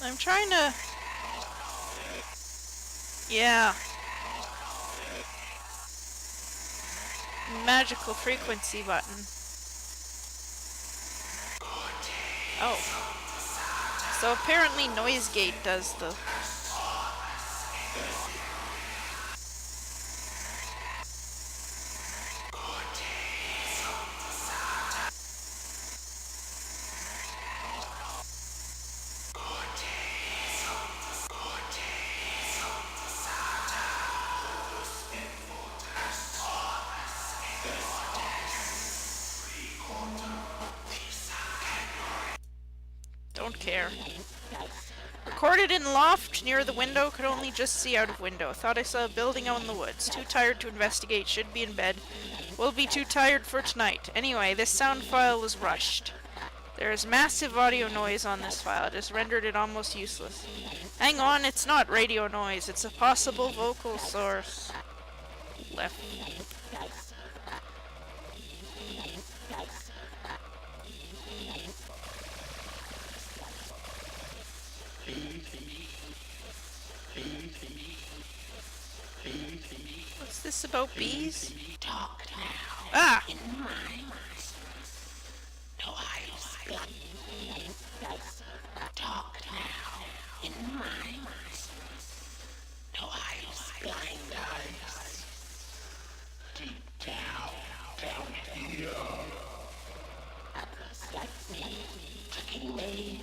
I'm trying to... Yeah. Magical frequency button. Oh. So apparently noise gate does the... Don't care. Recorded in loft near the window, could only just see out of window. Thought I saw a building out in the woods. Too tired to investigate, should be in bed. Will be too tired for tonight. Anyway, this sound file was rushed. There is massive audio noise on this file. It has rendered it almost useless. Hang on, it's not radio noise. It's a possible vocal source. Left. What's this about bees? Talk now. Ah! In my mind. No, I talk now. In my mind. No, I blind eyes. Deep down here. Taking me.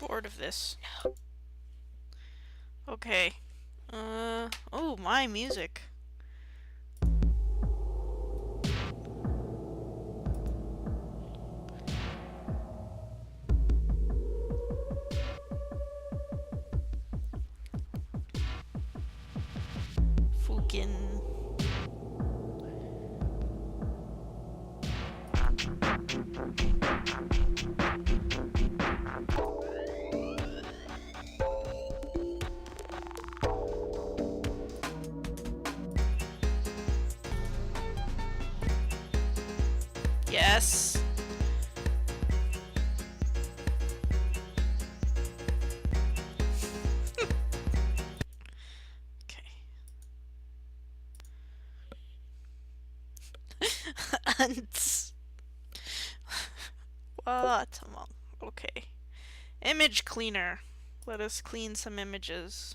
Bored of this. Okay. Oh, my music. Fucking... Yes. Okay. Ants. What among? Okay. Image cleaner. Let us clean some images.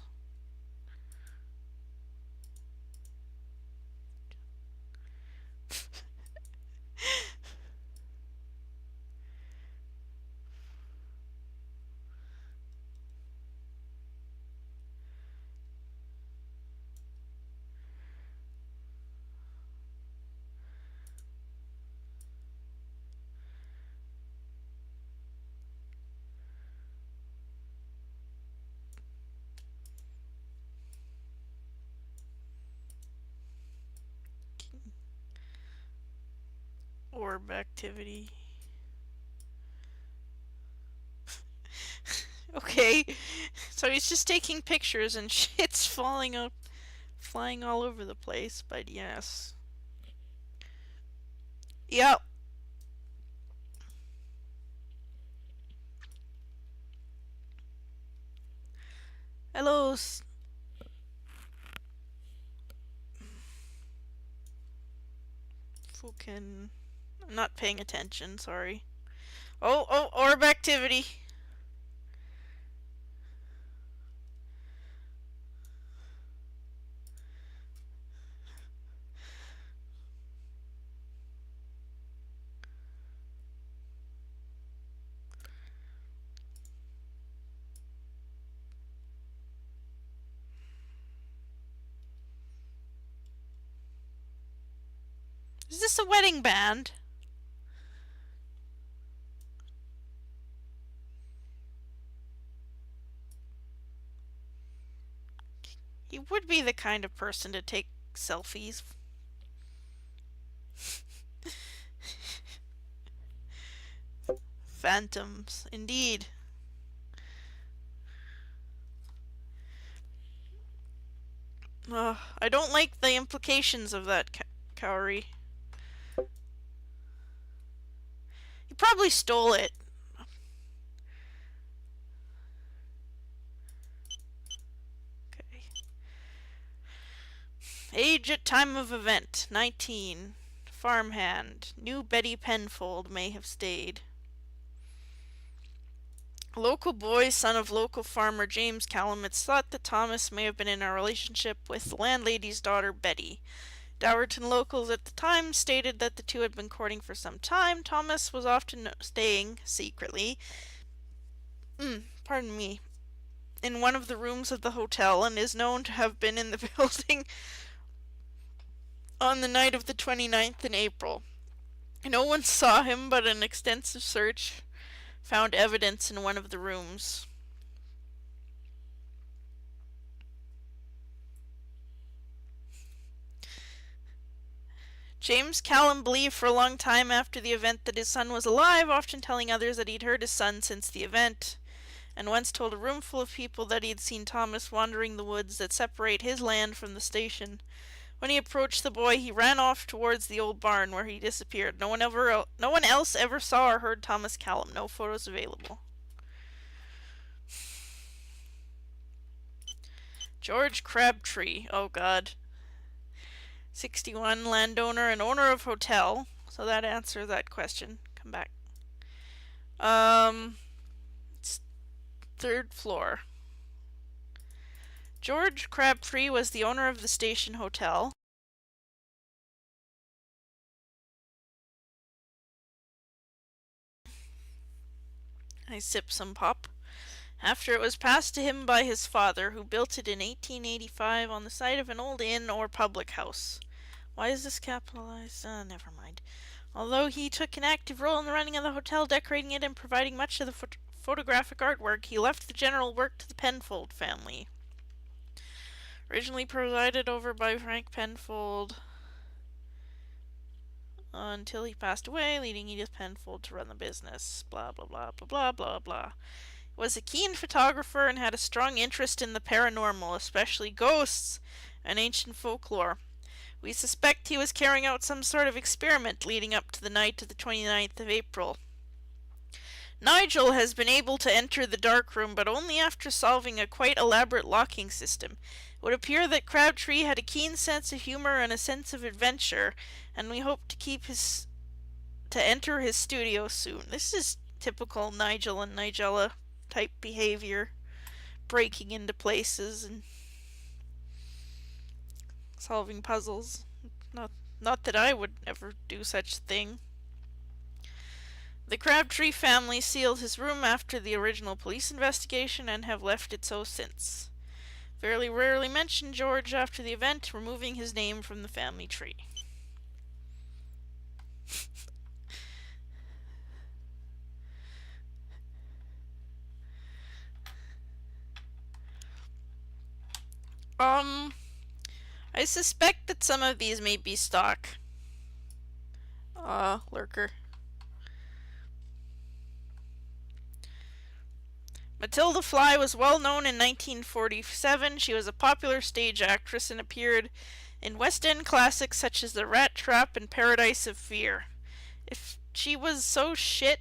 Orb activity. Okay. So he's just taking pictures and shit's falling up, flying all over the place, but yes. Yep. Hello. Fucking... I'm not paying attention, sorry. Oh, orb activity. Is this a wedding band? He would be the kind of person to take selfies. Phantoms, indeed. I don't like the implications of that, Kaori. He probably stole it. Okay. Age at time of event, 19. Farmhand. Knew Betty Penfold may have stayed. Local boy, son of local farmer James Callum, it's thought that Thomas may have been in a relationship with the landlady's daughter Betty. Dowerton locals at the time stated that the two had been courting for some time. Thomas was often staying secretly, pardon me, in one of the rooms of the hotel and is known to have been in the building on the night of the 29th in April. No one saw him, but an extensive search found evidence in one of the rooms. James Callum believed for a long time after the event that his son was alive, often telling others that he'd heard his son since the event, and once told a roomful of people that he had seen Thomas wandering the woods that separate his land from the station. When he approached the boy, he ran off towards the old barn where he disappeared. No one else ever saw or heard Thomas Callum. No photos available. George Crabtree. Oh God. 61, landowner and owner of hotel. So that answers that question. Come back. It's third floor. George Crabtree was the owner of the station hotel. I sip some pop. After it was passed to him by his father, who built it in 1885 on the site of an old inn or public house. Why is this capitalized? Never mind. Although he took an active role in the running of the hotel, decorating it and providing much of the photographic artwork, he left the general work to the Penfold family. Originally presided over by Frank Penfold until he passed away, leading Edith Penfold to run the business. Blah, blah, blah, blah, blah, blah, blah. Was a keen photographer and had a strong interest in the paranormal, especially ghosts and ancient folklore. We suspect he was carrying out some sort of experiment leading up to the night of the 29th of April. Nigel has been able to enter the dark room, but only after solving a quite elaborate locking system. It would appear that Crabtree had a keen sense of humor and a sense of adventure, and we hope to enter his studio soon. This is typical Nigel and Nigella type behavior, breaking into places and solving puzzles. Not that I would ever do such a thing. The Crabtree family sealed his room after the original police investigation and have left it so since. Very rarely mentioned George after the event, removing his name from the family tree. I suspect that some of these may be stock. Lurker. Matilda Fly was well known in 1947. She was a popular stage actress and appeared in West End classics such as The Rat Trap and Paradise of Fear. If she was so shit,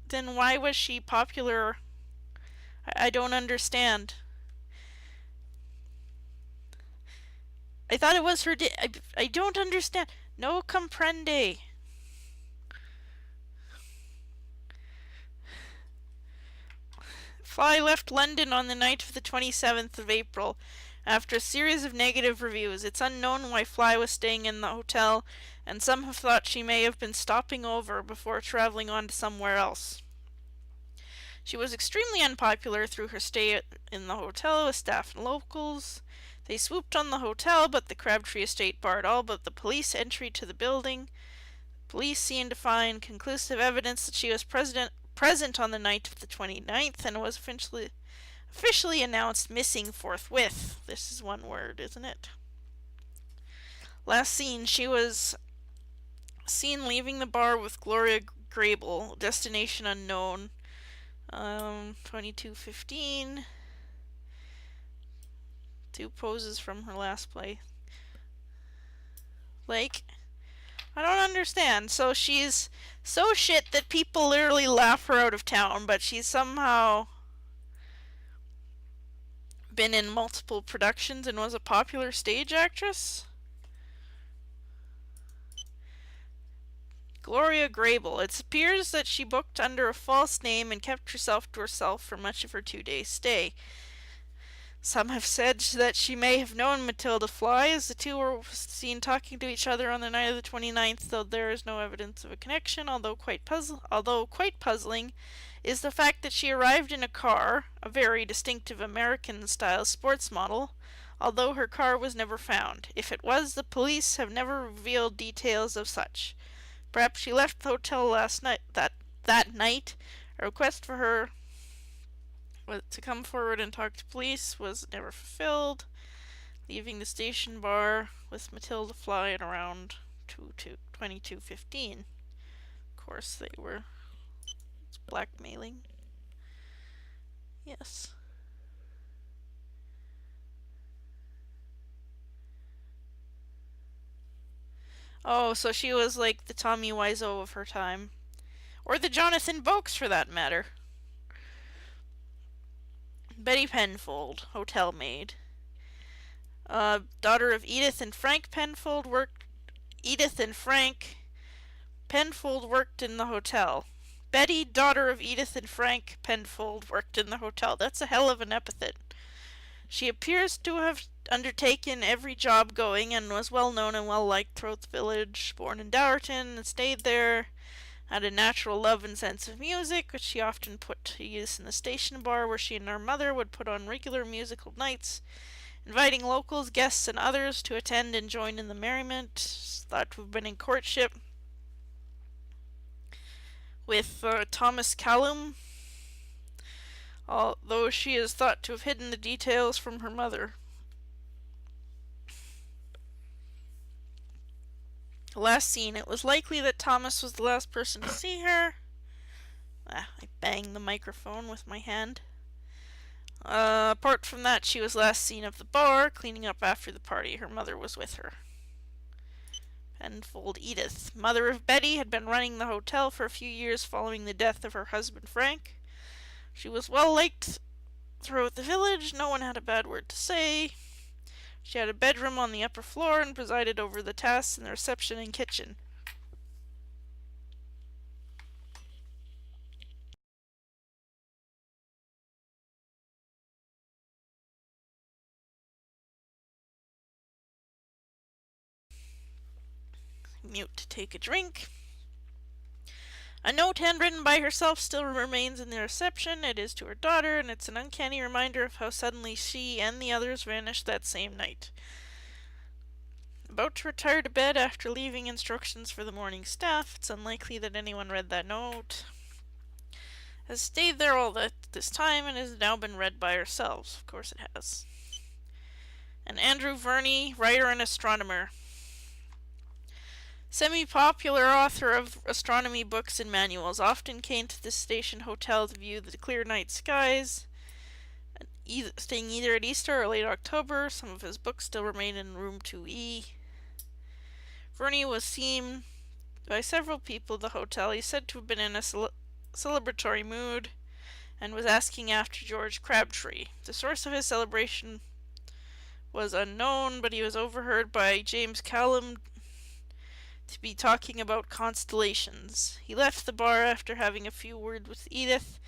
then why was she popular? I don't understand. I thought it was her. I don't understand. No comprende. Fly left London on the night of the 27th of April after a series of negative reviews. It's unknown why Fly was staying in the hotel, and some have thought she may have been stopping over before traveling on to somewhere else. She was extremely unpopular through her stay in the hotel with staff and locals. They swooped on the hotel, but the Crabtree estate barred all but the police entry to the building. Police seemed to find conclusive evidence that she was present on the night of the 29th and was officially announced missing forthwith. This is one word, isn't it? Last seen, she was seen leaving the bar with Gloria Grable, destination unknown. 22:15. Two poses from her last play. Like, I don't understand. So she's so shit that people literally laugh her out of town, but she's somehow been in multiple productions and was a popular stage actress? Gloria Grable. It appears that she booked under a false name and kept herself to herself for much of her 2-day stay. Some have said that she may have known Matilda Fly, as the two were seen talking to each other on the night of the 29th, though there is no evidence of a connection. Although quite puzzling, is the fact that she arrived in a car, a very distinctive American-style sports model, although her car was never found. If it was, the police have never revealed details of such. Perhaps she left the hotel last night. That night, a request for her to come forward and talk to police was never fulfilled, leaving the station bar with Matilda Fly at around 22:15. Of course, they were blackmailing. Yes. Oh, so she was like the Tommy Wiseau of her time. Or the Jonathan Vokes, for that matter. Betty Penfold, hotel maid. Daughter of Edith and Frank Penfold, Edith and Frank Penfold worked in the hotel. Betty, daughter of Edith and Frank Penfold, worked in the hotel. That's a hell of an epithet. She appears to have undertaken every job going and was well known and well liked throughout the village. Born in Dowerton and stayed there, had a natural love and sense of music, which she often put to use in the station bar, where she and her mother would put on regular musical nights, inviting locals, guests, and others to attend and join in the merriment. Thought to have been in courtship with Thomas Callum, although she is thought to have hidden the details from her mother. Last seen, it was likely that Thomas was the last person to see her. I banged the microphone with my hand. Apart from that, she was last seen at the bar, cleaning up after the party. Her mother was with her. Penfold Edith, mother of Betty, had been running the hotel for a few years following the death of her husband Frank. She was well liked throughout the village. No one had a bad word to say. She had a bedroom on the upper floor and presided over the tasks in the reception and kitchen. Mute to take a drink. A note handwritten by herself still remains in the reception. It is to her daughter, and it's an uncanny reminder of how suddenly she and the others vanished that same night. About to retire to bed after leaving instructions for the morning staff. It's unlikely that anyone read that note. Has stayed there all this time and has now been read by ourselves. Of course it has. And Andrew Verney, writer and astronomer. Semi-popular author of astronomy books and manuals, often came to this station hotel to view the clear night skies, staying either at Easter or late October. Some of his books still remain in room 2E. Verney was seen by several people at the hotel. He's said to have been in a celebratory mood and was asking after George Crabtree. The source of his celebration was unknown, but he was overheard by James Callum to be talking about constellations. He left the bar after having a few words with Edith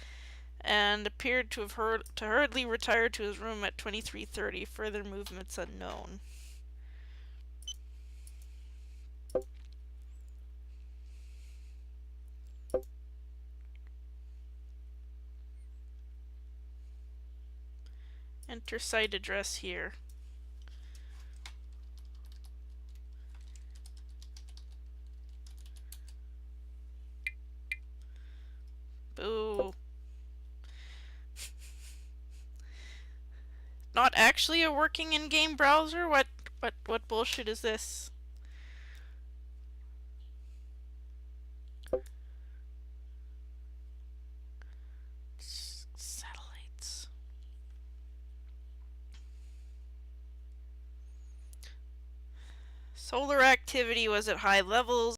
and appeared to have hurriedly retire to his room at 23:30. Further movements unknown. Enter site address here. Boo. Not actually a working in-game browser? What bullshit is this? Satellites. Solar activity was at high levels.